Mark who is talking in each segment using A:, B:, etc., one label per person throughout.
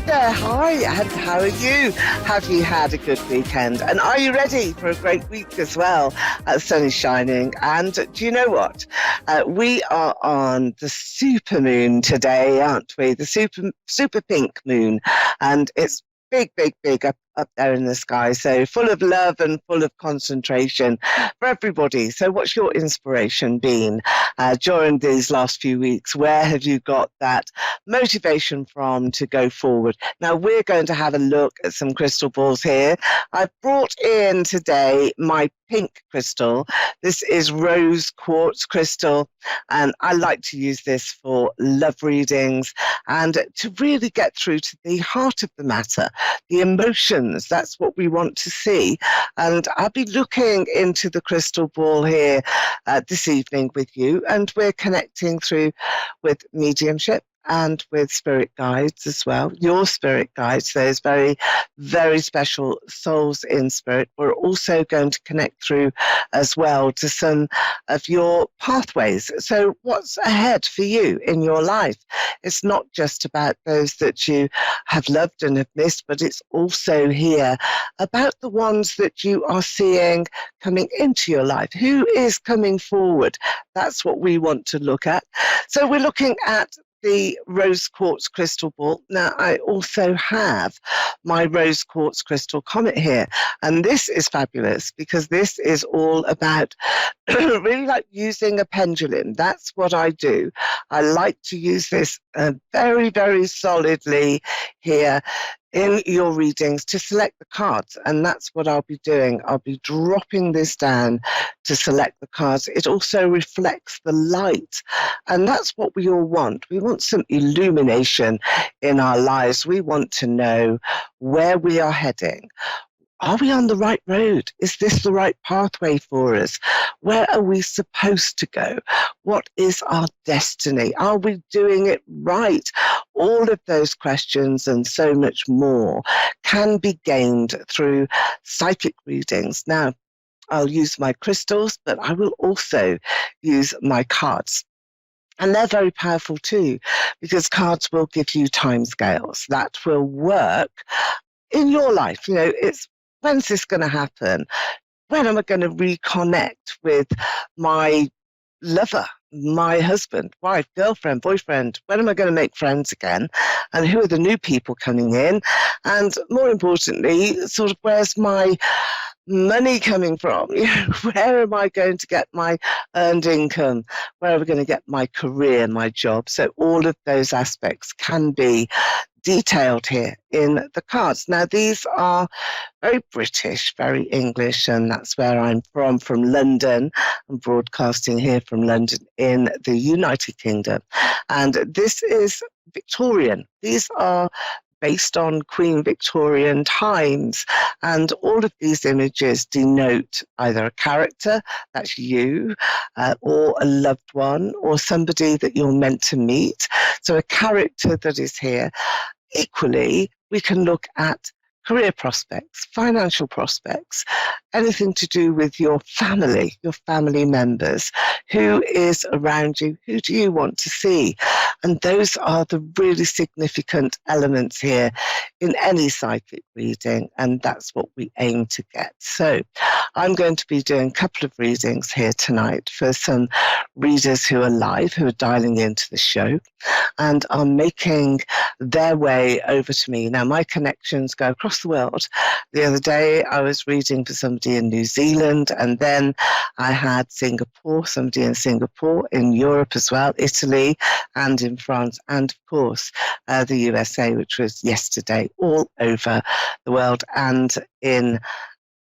A: there, hi, and how are you? Have you had a good weekend? And are you ready for a great week as well? The sun is shining, and do you know what? We are on the super moon today, aren't we? The super pink moon, and it's big up there in the sky. So full of love and full of concentration for everybody. So what's your inspiration been during these last few weeks? Where have you got that motivation from to go forward? Now we're going to have a look at some crystal balls here. I've brought in today my pink crystal. This is rose quartz crystal, and I like to use this for love readings and to really get through to the heart of the matter, the emotions. That's what we want to see. And I'll be looking into the crystal ball here this evening with you, and we're connecting through with mediumship and with spirit guides as well, your spirit guides, those very, very special souls in spirit. We're also going to connect through as well to some of your pathways. So what's ahead for you in your life? It's not just about those that you have loved and have missed, but it's also here about the ones that you are seeing coming into your life. Who is coming forward? That's what we want to look at. So we're looking at the rose quartz crystal ball. Now I also have my rose quartz crystal comet here, and this is fabulous because this is all about really like using a pendulum. That's what I do. I like to use this very, very solidly here in your readings to select the cards, and that's what I'll be doing. I'll be dropping this down to select the cards. It also reflects the light, and that's what we all want. We want some illumination in our lives. We want to know where we are heading. Are we on the right road? Is this the right pathway for us? Where are we supposed to go? What is our destiny? Are we doing it right? All of those questions and so much more can be gained through psychic readings. Now, I'll use my crystals, but I will also use my cards. And they're very powerful too, because cards will give you timescales that will work in your life. You know, it's when's this going to happen? When am I going to reconnect with my lover, my husband, wife, girlfriend, boyfriend? When am I going to make friends again? And who are the new people coming in? And more importantly, sort of where's my money coming from? You know, where am I going to get my earned income? Where are we going to get my career, my job? So all of those aspects can be detailed here in the cards. Now, these are very British, very English, and that's where I'm from London. I'm broadcasting here from London in the United Kingdom. And this is Victorian. These are based on Queen Victorian times. And all of these images denote either a character, that's you, or a loved one, or somebody that you're meant to meet. So a character that is here. Equally, we can look at career prospects, financial prospects, anything to do with your family members, who is around you, who do you want to see? And those are the really significant elements here in any psychic reading, and that's what we aim to get. So I'm going to be doing a couple of readings here tonight for some readers who are live, who are dialing into the show and are making their way over to me. Now, my connections go across the world. The other day, I was reading for somebody in New Zealand, and then I had Singapore, somebody in Singapore, in Europe as well, Italy, and in France, and of course, the USA, which was yesterday, all over the world and in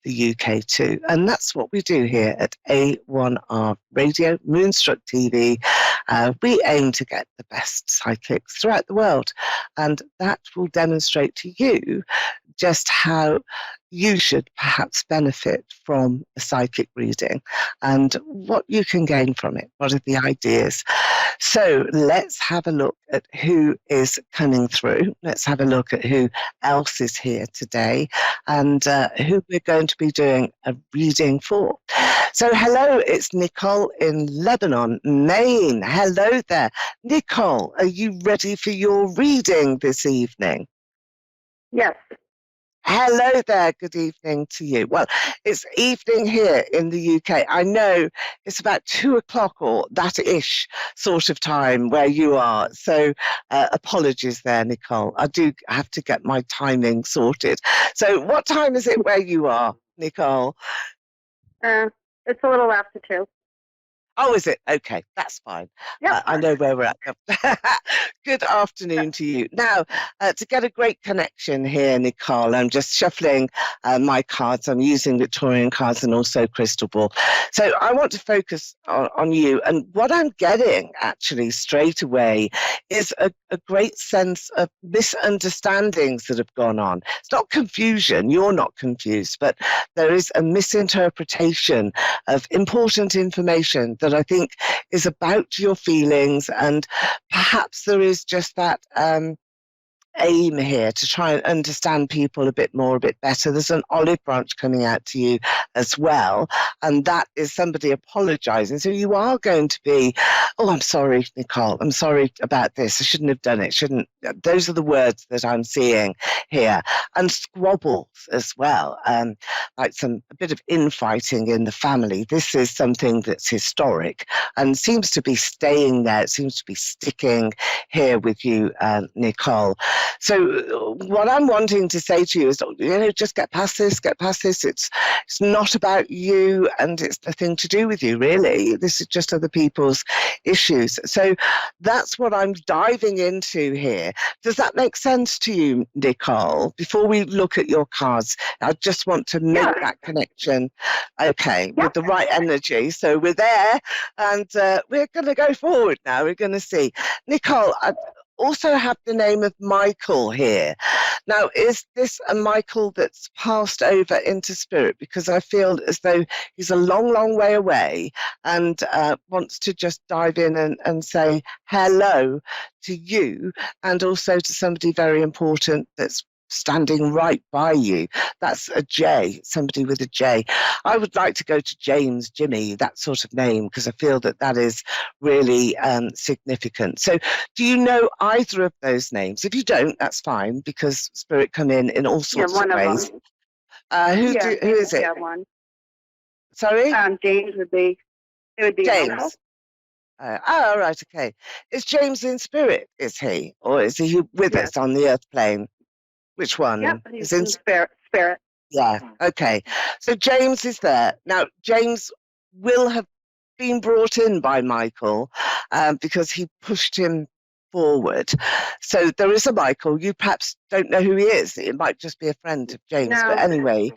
A: the UK too. And that's what we do here at A1R Radio, Moonstruck TV. We aim to get the best psychics throughout the world, and that will demonstrate to you just how you should perhaps benefit from a psychic reading and what you can gain from it. What are the ideas? So let's have a look at who is coming through. Let's have a look at who else is here today and who we're going to be doing a reading for. So hello, it's Nicole in Lebanon, Maine. Hello there. Nicole, are you ready for your reading this evening?
B: Yes.
A: Hello there, good evening to you. Well, it's evening here in the UK. I know it's about 2 o'clock or that-ish sort of time where you are. So apologies there, Nicole. I do have to get my timing sorted. So what time is it where you are, Nicole?
B: It's a little after 2.
A: Oh, is it? Okay, that's fine.
B: Yep.
A: I know where we're at. Good afternoon to you. Now, to get a great connection here, Nicole, I'm just shuffling my cards. I'm using Victorian cards and also crystal ball. So I want to focus on you. And what I'm getting actually straight away is a great sense of misunderstandings that have gone on. It's not confusion. You're not confused, but there is a misinterpretation of important information that I think is about your feelings, and perhaps there is just that aim here to try and understand people a bit more, a bit better. There's an olive branch coming out to you as well, and that is somebody apologizing. So you are going to be, oh, I'm sorry, Nicole, I'm sorry about this. I shouldn't have done it. Shouldn't. Those are the words that I'm seeing here. And squabbles as well, like a bit of infighting in the family. This is something that's historic and seems to be staying there. It seems to be sticking here with you, Nicole. So what I'm wanting to say to you is, just get past this, get past this. It's not about you, and it's nothing to do with you, really. This is just other people's issues. So that's what I'm diving into here. Does that make sense to you, Nicole? Before we look at your cards, I just want to make that connection, okay, with the right energy. So we're there, and we're going to go forward now. We're going to see. Nicole, I also have the name of Michael here. Now, is this a Michael that's passed over into spirit? Because I feel as though he's a long, long way away and wants to just dive in and say hello to you, and also to somebody very important that's standing right by you. That's a J, somebody with a J. I would like to go to James, Jimmy, that sort of name, because I feel that is really significant. So do you know either of those names? If you don't, that's fine, because spirit come in all sorts of ways. Who is it?
B: Yeah, one.
A: Sorry?
B: James would be, it would be
A: James. Oh, right, okay. Is James in spirit, is he? Or is he with us on the earth plane? Which one?
B: Yep, he's in spirit.
A: Yeah, okay. So James is there. Now, James will have been brought in by Michael because he pushed him forward. So there is a Michael. You perhaps don't know who he is. It might just be a friend of James.
B: No.
A: But anyway,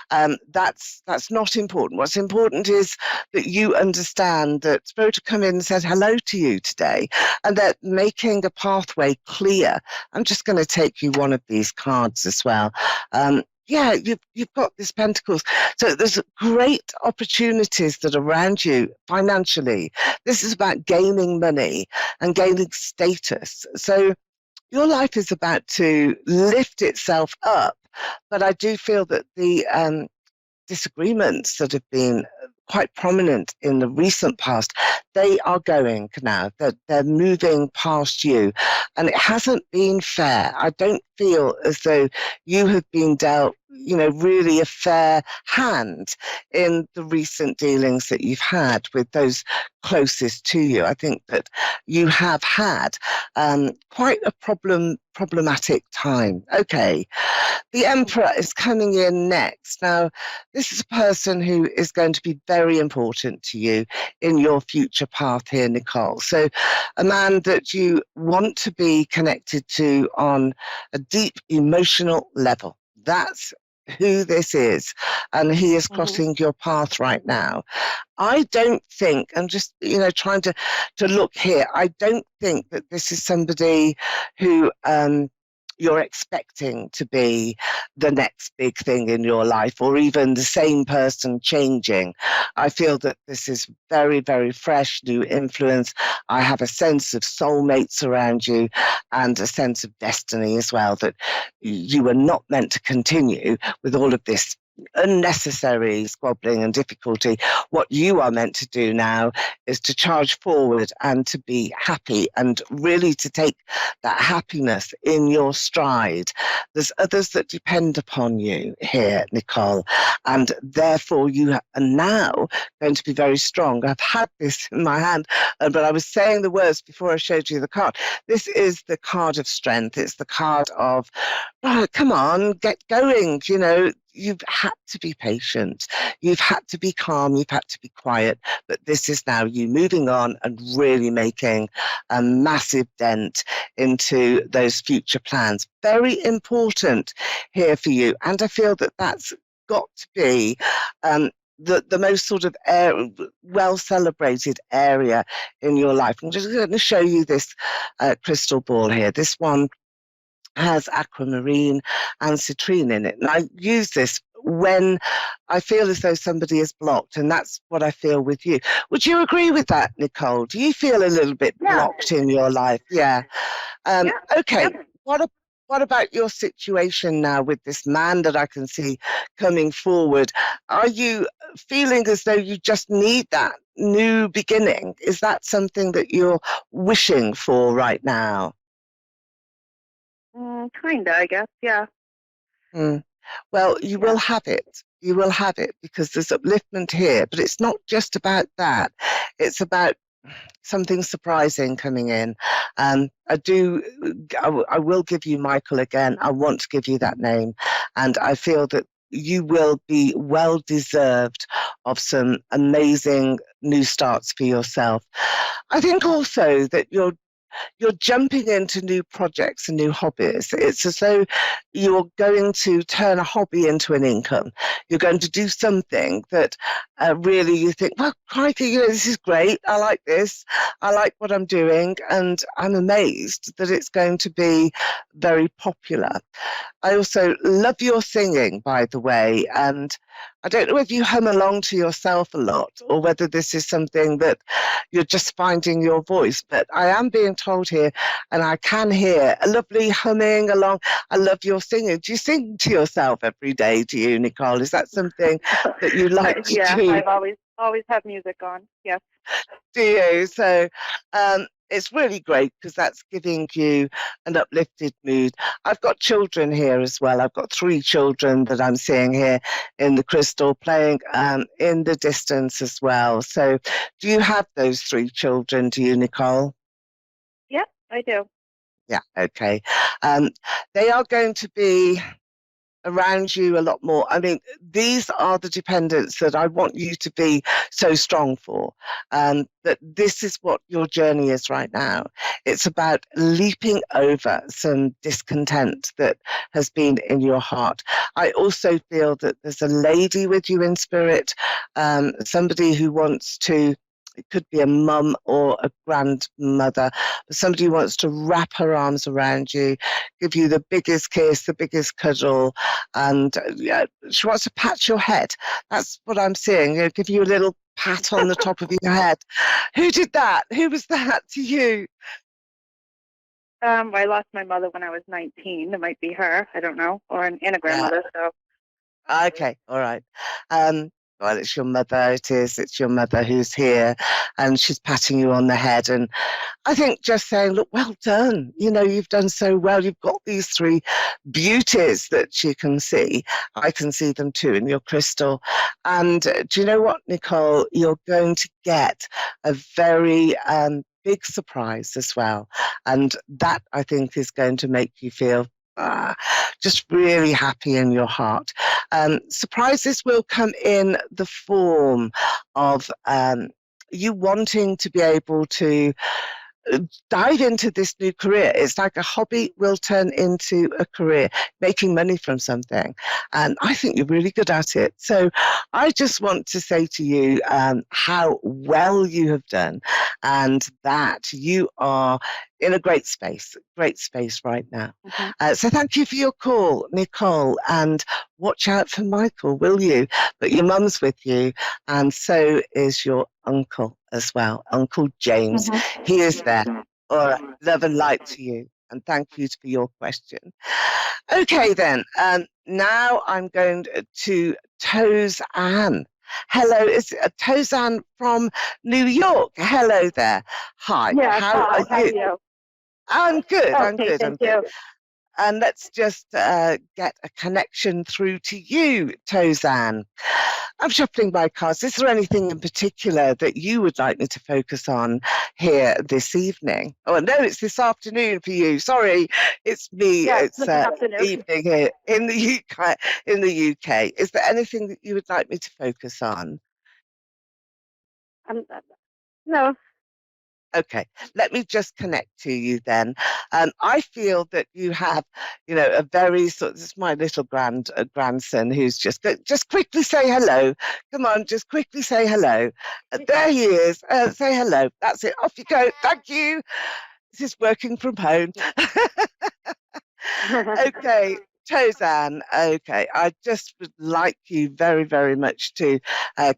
A: that's not important. What's important is that you understand that Spirit have come in and said hello to you today, and that making a pathway clear. I'm just going to take you one of these cards as well. Yeah, you've got this Pentacles. So there's great opportunities that are around you financially. This is about gaining money and gaining status. So your life is about to lift itself up. But I do feel that the disagreements that have been quite prominent in the recent past, they are going now. They're moving past you. And it hasn't been fair. I don't feel as though you have been dealt, really a fair hand in the recent dealings that you've had with those closest to you. I think that you have had quite a problematic time. Okay. The Emperor is coming in next. Now, this is a person who is going to be very important to you in your future path here, Nicole. So a man that you want to be connected to on a deep emotional level. That's who this is. And he is crossing your path right now. I don't think, I'm just, trying to look here, I don't think that this is somebody who you're expecting to be the next big thing in your life, or even the same person changing. I feel that this is very, very fresh, new influence. I have a sense of soulmates around you and a sense of destiny as well, that you were not meant to continue with all of this unnecessary squabbling and difficulty. What you are meant to do now is to charge forward and to be happy and really to take that happiness in your stride. There's others that depend upon you here, Nicole, and therefore you are now going to be very strong. I've had this in my hand, but I was saying the words before I showed you the card. This is the card of strength. It's the card of, oh, come on, get going. You know, you've had to be patient. You've had to be calm. You've had to be quiet. But this is now you moving on and really making a massive dent into those future plans. Very important here for you. And I feel that that's got to be the most sort of well celebrated area in your life. I'm just going to show you this crystal ball here. This one has aquamarine and citrine in it. And I use this when I feel as though somebody is blocked, and that's what I feel with you. Would you agree with that, Nicole? Do you feel a little bit blocked in your life? Yeah. Okay. What about your situation now with this man that I can see coming forward? Are you feeling as though you just need that new beginning? Is that something that you're wishing for right now?
B: Kinda, I guess. Yeah.
A: Well, you will have it. You will have it because there's upliftment here, but it's not just about that. It's about something surprising coming in. I will give you Michael again. I want to give you that name. And I feel that you will be well deserved of some amazing new starts for yourself. I think also that you're jumping into new projects and new hobbies. It's as though you're going to turn a hobby into an income. You're going to do something that really you think, well, crikey, you know, this is great. I like this. I like what I'm doing. And I'm amazed that it's going to be very popular. I also love your singing, by the way. And I don't know whether you hum along to yourself a lot or whether this is something that you're just finding your voice. But I am being told here, and I can hear a lovely humming along. I love your singing. Do you sing to yourself every day, do you, Nicole? Is that something that you like to do?
B: Yeah, I've always have music on. Yes.
A: Do you? So it's really great because that's giving you an uplifted mood. I've got children here as well. I've got 3 children that I'm seeing here in the crystal playing in the distance as well. So do you have those 3 children, do you, Nicole?
B: Yeah, I do.
A: Yeah, okay. They are going to be around you a lot more. I mean, these are the dependents that I want you to be so strong for. That this is what your journey is right now. It's about leaping over some discontent that has been in your heart. I also feel that there's a lady with you in spirit, somebody who wants to, it could be a mum or a grandmother, but somebody who wants to wrap her arms around you, give you the biggest kiss, the biggest cuddle, and she wants to pat your head. That's what I'm seeing. You know, give you a little pat on the top of your head. Who did that? Who was that to you?
B: I lost my mother when I was 19. It might be her. I don't know, and a grandmother. So.
A: Okay, all right. Well, it's your mother. It is. It's your mother who's here, and she's patting you on the head. And I think just saying, look, well done. You know, you've done so well. You've got these 3 beauties that you can see. I can see them too in your crystal. And do you know what, Nicole? You're going to get a very big surprise as well. And that, I think, is going to make you feel just really happy in your heart. Surprises will come in the form of you wanting to be able to dive into this new career. It's like a hobby will turn into a career, making money from something. And I think you're really good at it. So I just want to say to you how well you have done and that you are in a great space right now.
B: Mm-hmm.
A: So thank you for your call, Nicole, and watch out for Michael, will you? But your mum's with you, and so is your uncle as well, Uncle James.
B: Mm-hmm.
A: He is there. All right, love and light to you. And thank you for your question. Okay, then. Now I'm going to Toes Ann. Hello, it's Toes Ann from New York. Hello there. Hi,
B: Yes,
A: how
B: hi,
A: are
B: how are
A: you?
B: you?
A: I'm good, I'm
B: Okay,
A: good, I'm
B: thank
A: good.
B: you.
A: And let's just get a connection through to you, Tozan. I'm shuffling my cards. Is there anything in particular that you would like me to focus on here this evening? Oh, no, it's this afternoon for you. Sorry, it's me.
B: Yes,
A: It's
B: this afternoon.
A: evening here in the UK. In the UK, is there anything that you would like me to focus on?
B: No,
A: Okay, let me just connect to you then. I feel that you have, a very sort. This is my little grandson who's just quickly say hello. Come on, just quickly say hello. There he is. Say hello. That's it. Off you go. Thank you. This is working from home. Okay, Tozan. Okay, I just would like you very, very much to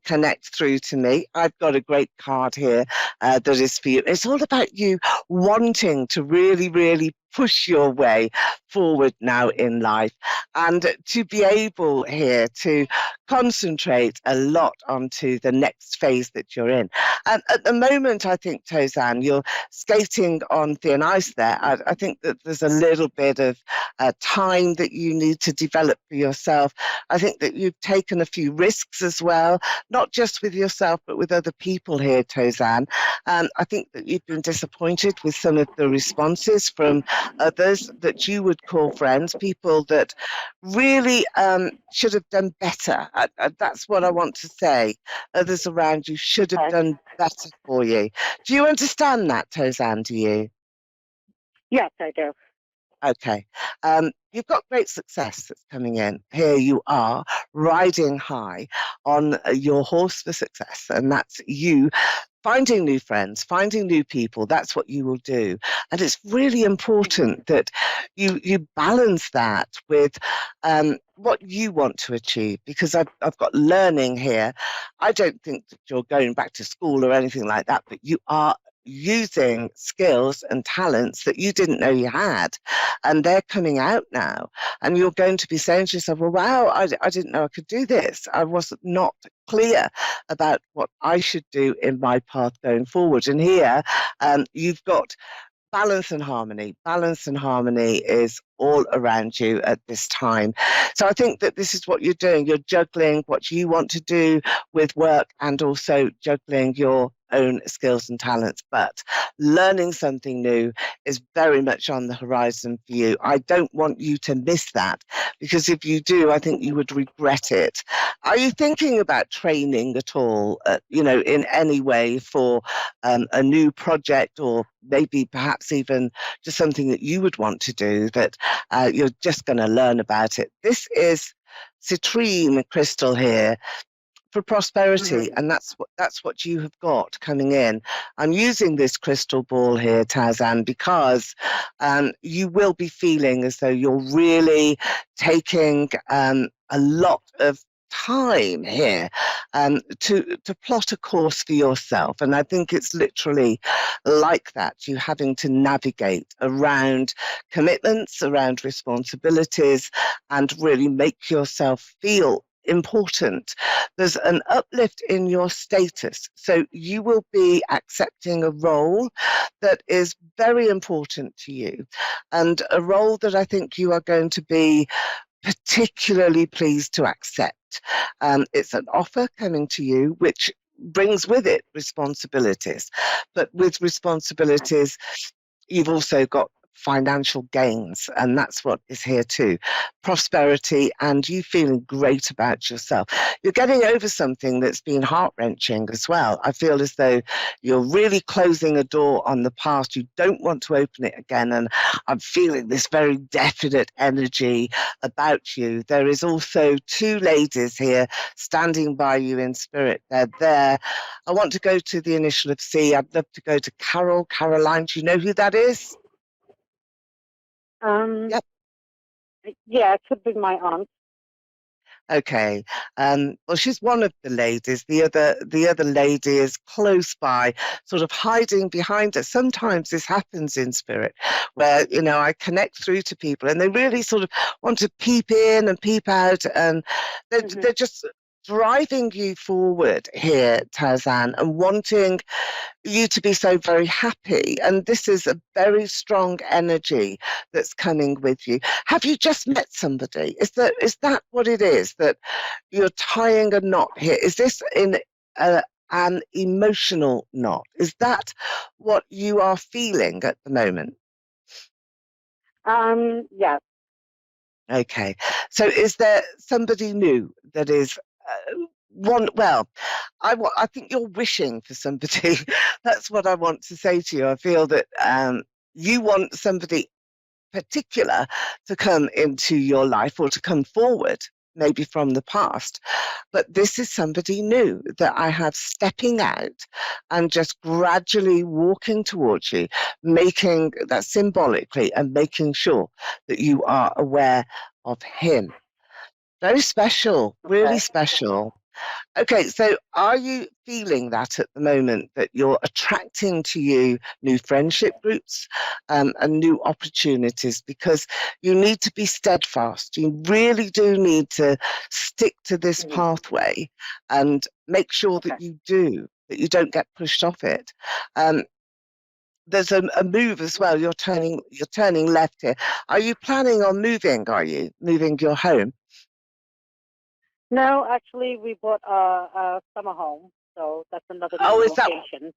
A: connect through to me. I've got a great card here that is for you. It's all about you wanting to really, really push your way forward now in life and to be able here to concentrate a lot onto the next phase that you're in. And at the moment, I think, Tozan, you're skating on thin ice there. I think that there's a little bit of time that you need to develop for yourself. I think that you've taken a few risks as well, not just with yourself, but with other people here, Tozan. I think that you've been disappointed with some of the responses from others that you would call friends, people that really should have done better. That's what I want to say. Others around you should have done better for you. Do you understand that, Tozan? Do you?
B: yes, I do.
A: Okay. You've got great success that's coming in. Here you are riding high on your horse for success, and that's you finding new friends, finding new people. That's what you will do. And it's really important that you balance that with what you want to achieve, because I've got learning here. I don't think that you're going back to school or anything like that, but you are using skills and talents that you didn't know you had, and they're coming out now, and you're going to be saying to yourself, well, wow, I didn't know I could do this. I was not clear about what I should do in my path going forward. And here you've got balance and harmony. Balance and harmony is all around you at this time. So I think that this is what you're doing. You're juggling what you want to do with work and also juggling your own skills and talents. But learning something new is very much on the horizon for you. I don't want you to miss that, because if you do, I think you would regret it. Are you thinking about training at all, in any way for a new project, or maybe perhaps even just something that you would want to do that you're just going to learn about it? This is citrine crystal here for prosperity, and that's what you have got coming in. I'm using this crystal ball here, Tazan, because you will be feeling as though you're really taking a lot of time here to plot a course for yourself. And I think it's literally like that, you having to navigate around commitments, around responsibilities, and really make yourself feel important. There's an uplift in your status. So you will be accepting a role that is very important to you, and a role that I think you are going to be particularly pleased to accept. It's an offer coming to you, which brings with it responsibilities. But with responsibilities, you've also got financial gains, and that's what is here too. Prosperity and you feeling great about yourself. You're getting over something that's been heart-wrenching as well. I feel as though you're really closing a door on the past. You don't want to open it again, and I'm feeling this very definite energy about you. There is also two ladies here standing by you in spirit. They're there. I want to go to the initial of C. I'd love to go to Caroline. Do you know who that is?
B: Um,
A: Yep.
B: yeah, it could be my aunt.
A: Okay. Well, she's one of the ladies. The other lady is close by, sort of hiding behind her. Sometimes this happens in spirit, where I connect through to people, and they really sort of want to peep in and peep out, and
B: Hmm.
A: they're just driving you forward here, Tarzan, and wanting you to be so very happy. And this is a very strong energy that's coming with you. Have you just met somebody? Is that what it is, that you're tying a knot here? Is this in an emotional knot? Is that what you are feeling at the moment?
B: Yes.
A: Okay. So is there somebody new that is one? Well, I think you're wishing for somebody. That's what I want to say to you. I feel that you want somebody particular to come into your life, or to come forward, maybe from the past. But this is somebody new that I have stepping out and just gradually walking towards you, making that symbolically, and making sure that you are aware of him. Very special, really
B: Okay.
A: special. Okay, so are you feeling that at the moment, that you're attracting to you new friendship groups, and new opportunities? Because you need to be steadfast. You really do need to stick to this
B: Hmm.
A: pathway and make sure
B: Okay.
A: that you don't get pushed off it. Um, there's a move as well. You're turning left here. Are you planning on moving? Are you moving your home?
B: No, actually, we bought a summer home, so that's another
A: Oh,
B: new
A: is that
B: location.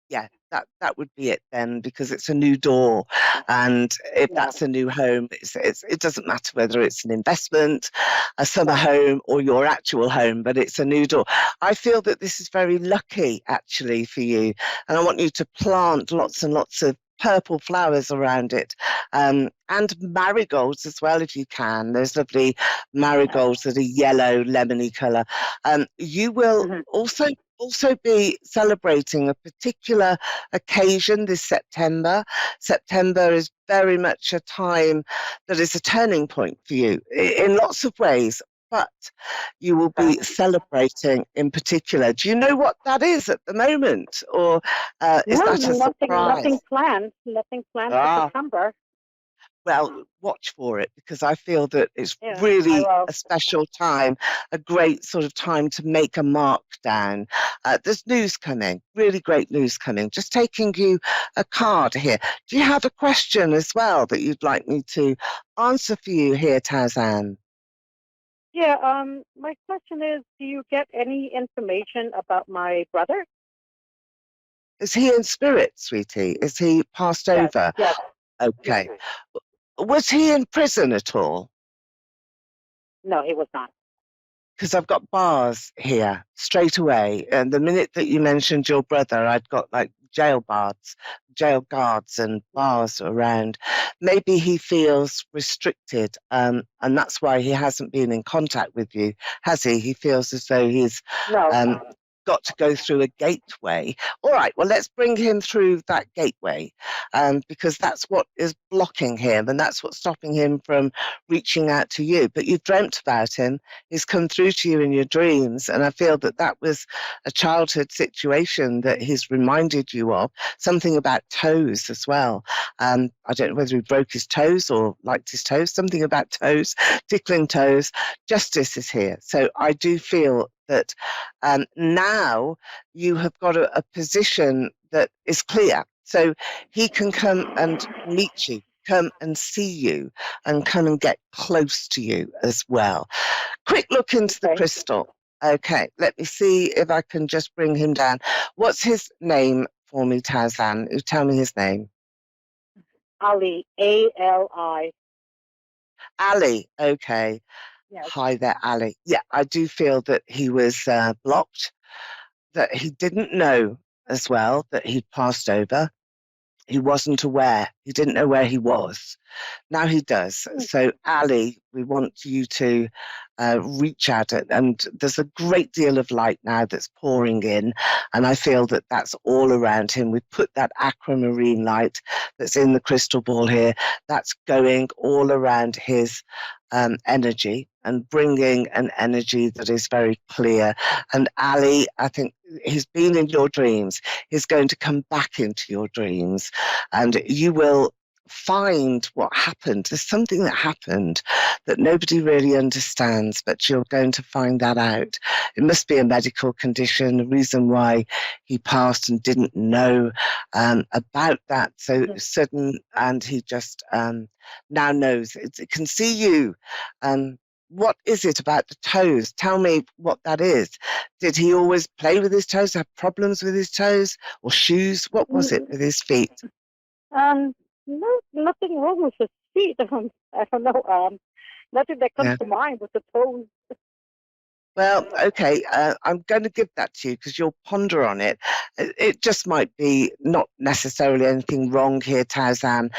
A: yeah, that would be it then, because it's a new door, and if
B: Yeah.
A: that's a new home, it doesn't matter whether it's an investment, a summer
B: Right.
A: home, or your actual home, but it's a new door. I feel that this is very lucky actually for you, and I want you to plant lots and lots of purple flowers around it, and marigolds as well if you can. There's lovely marigolds that are yellow, lemony colour. You will
B: Hmm.
A: also be celebrating a particular occasion this September. September is very much a time that is a turning point for you in lots of ways, but you will be
B: Okay.
A: celebrating in particular. Do you know what that is at the moment, or is
B: No,
A: that a
B: nothing,
A: surprise?
B: nothing planned. Nothing planned for
A: Ah,
B: September.
A: well, watch for it, because I feel that it's
B: Yeah, I
A: really
B: will.
A: a special time, a great sort of time to make a mark down. There's news coming, really great news coming. Just taking you a card here. Do you have a question as well that you'd like me to answer for you here, Tazan?
B: Yeah. My question is, do you get any information about my brother?
A: Is he in spirit, sweetie? Is he passed
B: Yes.
A: over?
B: Yes. Yes.
A: Okay. Was he in prison at all?
B: No, he was not.
A: Because I've got bars here straight away. And the minute that you mentioned your brother, I'd got like jail guards and bars around. Maybe he feels restricted, and that's why he hasn't been in contact with you, has he? He feels as though he's
B: No.
A: um, got to go through a gateway. All right, well, let's bring him through that gateway, because that's what is blocking him, and that's what's stopping him from reaching out to you. But you've dreamt about him. He's come through to you in your dreams, and I feel that that was a childhood situation that he's reminded you of. Something about toes as well. I don't know whether he broke his toes or liked his toes. Something about toes, tickling toes. Justice is here. So I do feel that now you have got a position that is clear. So he can come and meet you, come and see you, and come and get close to you as well. Quick look into the
B: Okay.
A: crystal. Okay, let me see if I can just bring him down. What's his name for me, Tazan? You tell me his name.
B: Ali. Ali.
A: Ali. Okay.
B: Yes.
A: Hi there, Ali. Yeah, I do feel that he was blocked, that he didn't know as well that he'd passed over. He wasn't aware. He didn't know where he was. Now he does. So, Ali, we want you to reach out, and there's a great deal of light now that's pouring in, and I feel that that's all around him. We put that aquamarine light that's in the crystal ball here, that's going all around his energy and bringing an energy that is very clear. And Ali, I think he's been in your dreams. He's going to come back into your dreams, and you will find what happened. There's something that happened that nobody really understands, but you're going to find that out. It must be a medical condition, the reason why he passed and didn't know about that so sudden, and he just now knows. It can see you. What is it about the toes? Tell me what that is. Did he always play with his toes, have problems with his toes or shoes? What was it with his feet?
B: No, nothing wrong with his feet. I don't know. Nothing that comes to mind with the toes.
A: Well, okay, I'm going to give that to you because you'll ponder on it. It just might be not necessarily anything wrong here, Tarzan.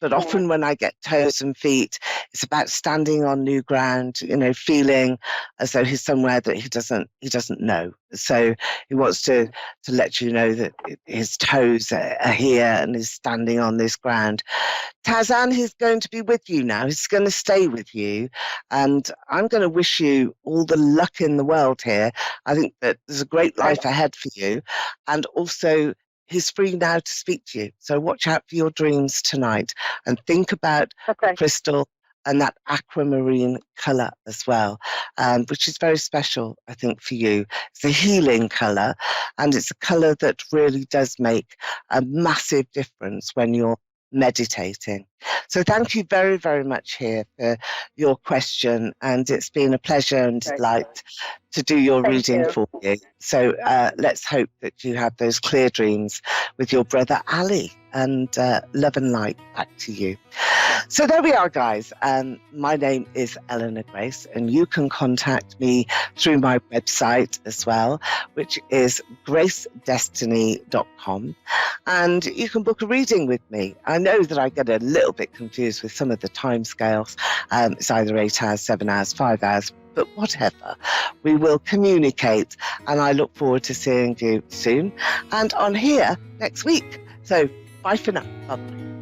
A: But often when I get toes and feet, it's about standing on new ground, feeling as though he's somewhere that he doesn't know. So he wants to let you know that his toes are here and he's standing on this ground. Tarzan, he's going to be with you now. He's going to stay with you. And I'm going to wish you all the luck in the world here. I think that there's a great life ahead for you. And also, he's free now to speak to you. So watch out for your dreams tonight and think about the crystal and that aquamarine colour as well, which is very special, I think, for you. It's a healing colour, and it's a colour that really does make a massive difference when you're meditating. So thank you very, very much here for your question, and it's been a pleasure and delight to do your reading for you. So let's hope that you have those clear dreams with your brother Ali, and love and light back to you. So there we are, guys. My name is Eleanor Grace, and you can contact me through my website as well, which is gracedestiny.com. And you can book a reading with me. I know that I get a little bit confused with some of the timescales. It's either 8 hours, 7 hours, 5 hours, but whatever. We will communicate, and I look forward to seeing you soon and on here next week. So bye for now. Bye-bye.